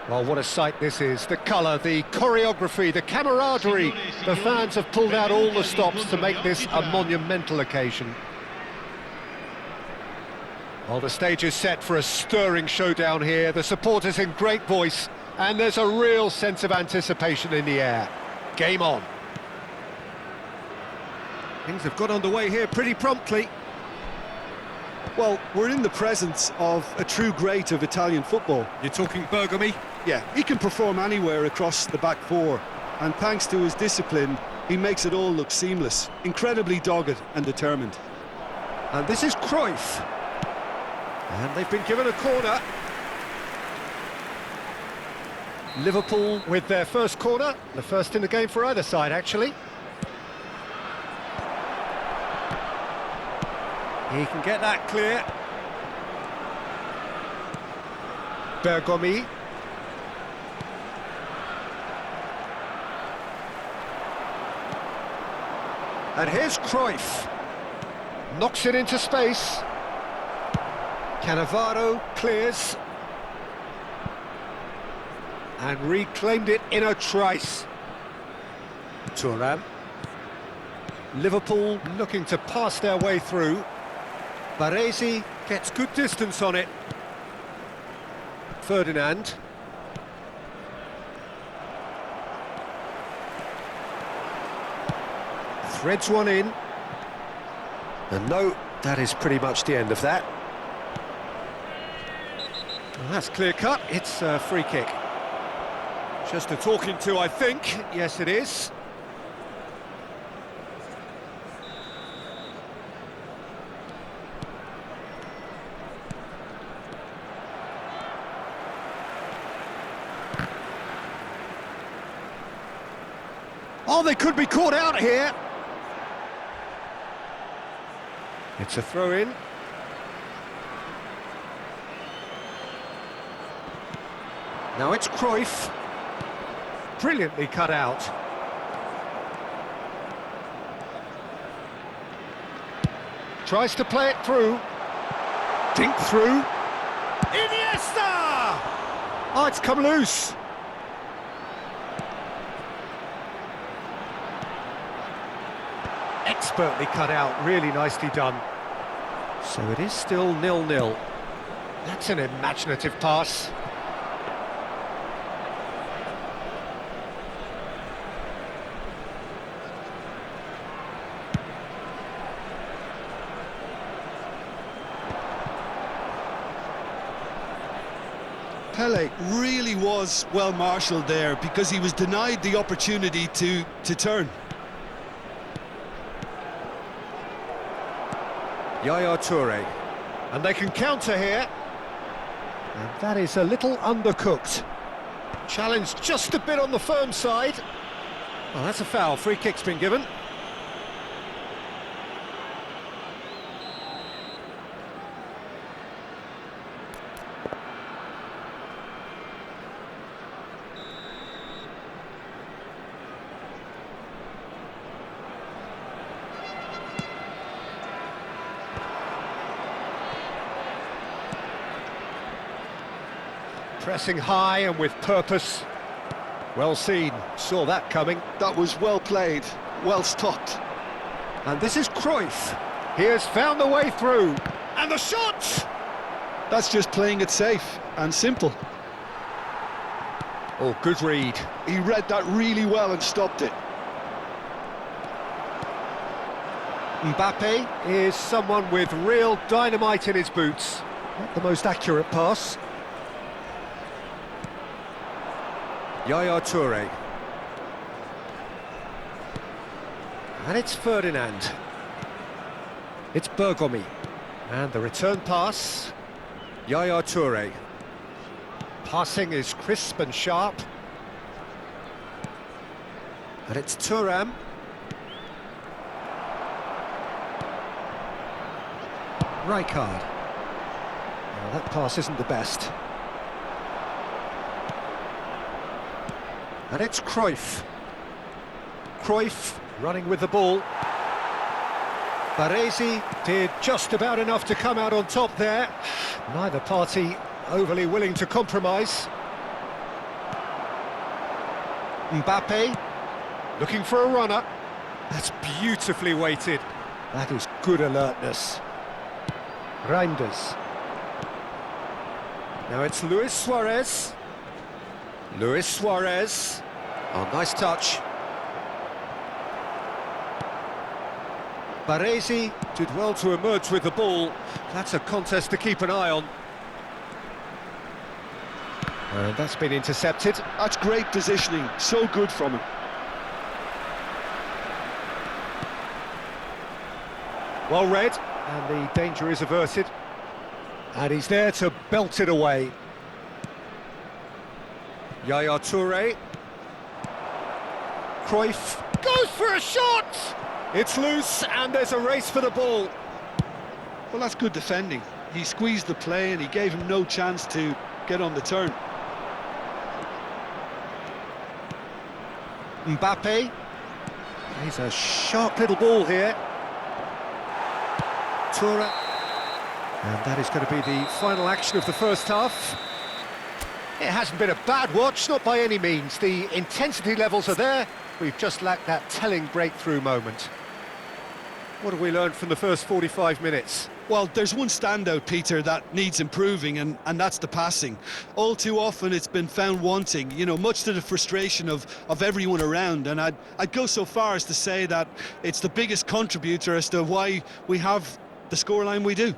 Well, what a sight this is. The colour, the choreography, the camaraderie. The fans have pulled out all the stops to make this a monumental occasion. Well, the stage is set for a stirring showdown here. The supporters in great voice, and there's a real sense of anticipation in the air. Game on. Things have got underway here pretty promptly. Well, we're in the presence of a true great of Italian football. You're talking Bergomi? Yeah, he can perform anywhere across the back four, and thanks to his discipline, he makes it all look seamless. Incredibly dogged and determined. And this is Cruyff. And they've been given a corner. Liverpool with their first corner, the first in the game for either side, actually. He can get that clear. Bergomi. And here's Cruyff. Knocks it into space. Cannavaro clears. And reclaimed it in a trice. Thuram. Liverpool looking to pass their way through. Baresi gets good distance on it. Ferdinand. Threads one in. And no, that is pretty much the end of that. Well, that's clear cut. It's a free kick. Just a talking to, I think. Yes, it is. Oh, they could be caught out here. It's a throw-in. Now it's Cruyff. Brilliantly cut out. Tries to play it through. Dink through. Iniesta! Oh, it's come loose. expertly cut out, really nicely done. So it is still 0-0. That's an imaginative pass. Pele really was well marshalled there because he was denied the opportunity to turn. Yaya Toure. And they can counter here. And that is a little undercooked. Challenge just a bit on the firm side. Well, that's a foul. Free kick's been given. Pressing high and with purpose. Well seen, saw that coming. That was well played, well stopped. And this is Cruyff. He has found the way through. And the shot! That's just playing it safe and simple. Oh, good read. He read that really well and stopped it. Mbappe is someone with real dynamite in his boots. Not the most accurate pass. Yaya Toure. And it's Ferdinand. It's Bergomi. And the return pass. Yaya Toure. Passing is crisp and sharp. And it's Thuram. Rijkaard. Well, that pass isn't the best. And it's Cruyff. Cruyff running with the ball. Baresi did just about enough to come out on top there. Neither party overly willing to compromise. Mbappe looking for a runner. That's beautifully weighted. That is good alertness. Reinders. Now it's Luis Suarez. Luis Suarez. Oh, nice touch. Baresi did well to emerge with the ball. That's a contest to keep an eye on. And that's been intercepted. That's great positioning, so good from him. Well read, and the danger is averted. And he's there to belt it away. Yaya Toure. Cruyff goes for a shot! It's loose, and there's a race for the ball. Well, that's good defending. He squeezed the play and he gave him no chance to get on the turn. Mbappe. He's a sharp little ball here. Toure. And that is going to be the final action of the first half. It hasn't been a bad watch, not by any means. The intensity levels are there. We've just lacked that telling breakthrough moment. What have we learned from the first 45 minutes? Well, there's one standout, Peter, that needs improving, and that's the passing. All too often it's been found wanting, you know, much to the frustration of everyone around. And I'd go so far as to say that it's the biggest contributor as to why we have the scoreline we do.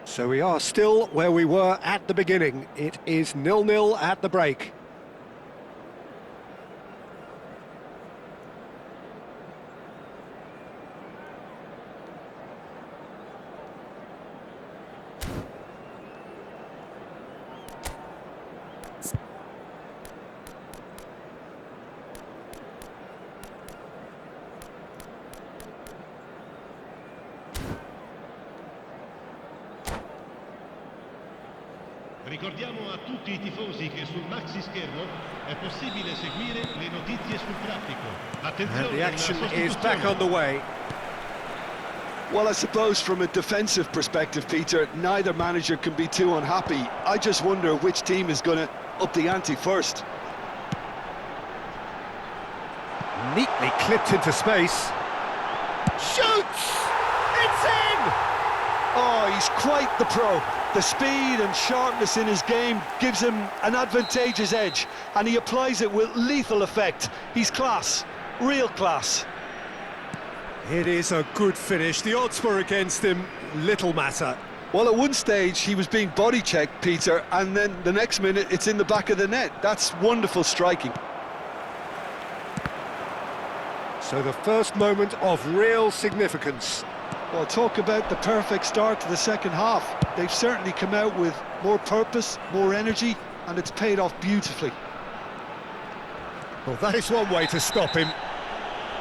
So we are still where we were at the beginning. It is 0-0 at the break. Ricordiamo a tutti I tifosi che sul maxi schermo è possibile seguire le notizie sul traffico. Attenzione, And the action is back on the way. Well, I suppose from a defensive perspective, Peter, neither manager can be too unhappy. I just wonder which team is going to up the ante first. Neatly clipped into space. Shoots! It's in! Oh, he's quite the pro. The speed and sharpness in his game gives him an advantageous edge, and he applies it with lethal effect. He's class, real class. It is a good finish. The odds were against him, little matter. Well, at one stage he was being body checked, Peter, and then the next minute it's in the back of the net. That's wonderful striking. So the first moment of real significance. Well, talk about the perfect start to the second half. They've certainly come out with more purpose, more energy, and it's paid off beautifully. Well, that is one way to stop him.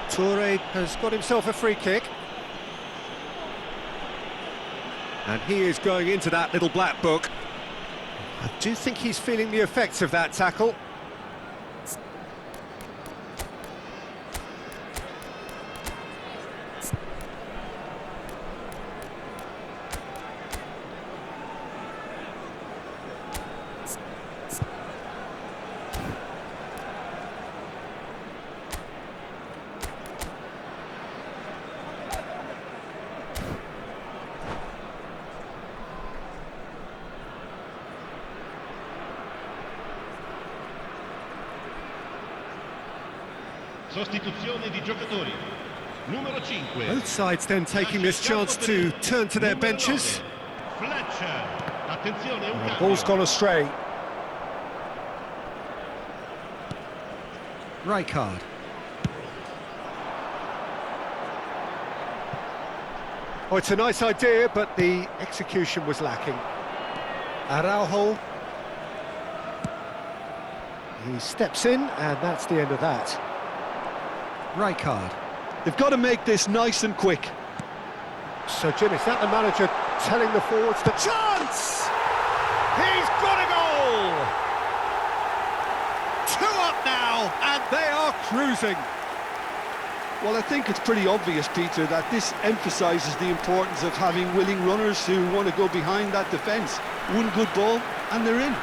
Toure has got himself a free kick. And he is going into that little black book. I do think he's feeling the effects of that tackle. Sostituzione di giocatori. Numero 5. Both sides then taking this chance to turn to their benches. Fletcher. Attenzione, un cambio. Ball's gone astray. Rijkaard. Oh, it's a nice idea, but the execution was lacking. Araujo. He steps in, and that's the end of that. Rijkaard. They've got to make this nice and quick. So, Jim, is that the manager telling the forwards the chance? He's got a goal! 2 up now, and they are cruising. Well, I think it's pretty obvious, Peter, that this emphasises the importance of having willing runners who want to go behind that defence. One good ball, and they're in.